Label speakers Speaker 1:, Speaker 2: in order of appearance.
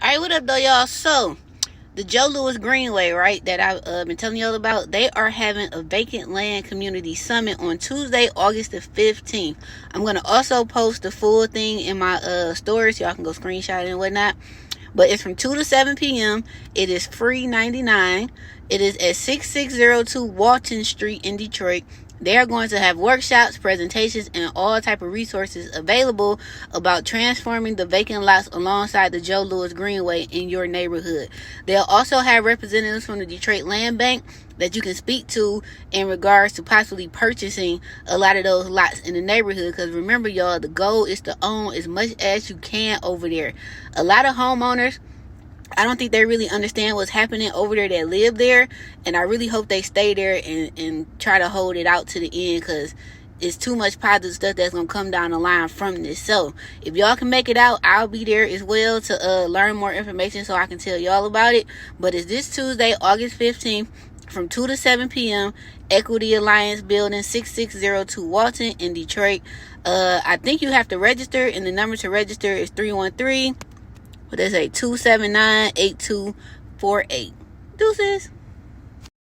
Speaker 1: Alright, what up though, y'all? So, the Joe Louis Greenway, right, that I've been telling y'all about, they are having a vacant land community summit on Tuesday, August the 15th. I'm going to also post the full thing in my stories. Y'all can go screenshot it and whatnot. But it's from 2 to 7 p.m. It is free 99. It is at 6602 Walton Street in Detroit. They are going to have workshops, presentations, and all type of resources available about transforming the vacant lots alongside the Joe Louis Greenway in your neighborhood. They'll also have representatives from the Detroit Land Bank that you can speak to in regards to possibly purchasing a lot of those lots in the neighborhood. Because remember, y'all, the goal is to own as much as you can over there. A lot of homeowners, I don't think they really understand what's happening over there that live there, and I really hope they stay there and try to hold it out to the end, because it's too much positive stuff that's going to come down the line from this. So if y'all can make it out, I'll be there as well to learn more information so I can tell y'all about it. But it's this Tuesday, August 15th, from 2 to 7 p.m. Equity Alliance Building, 6602 Walton in Detroit. I think you have to register, and the number to register is 313 279-8248. Deuces.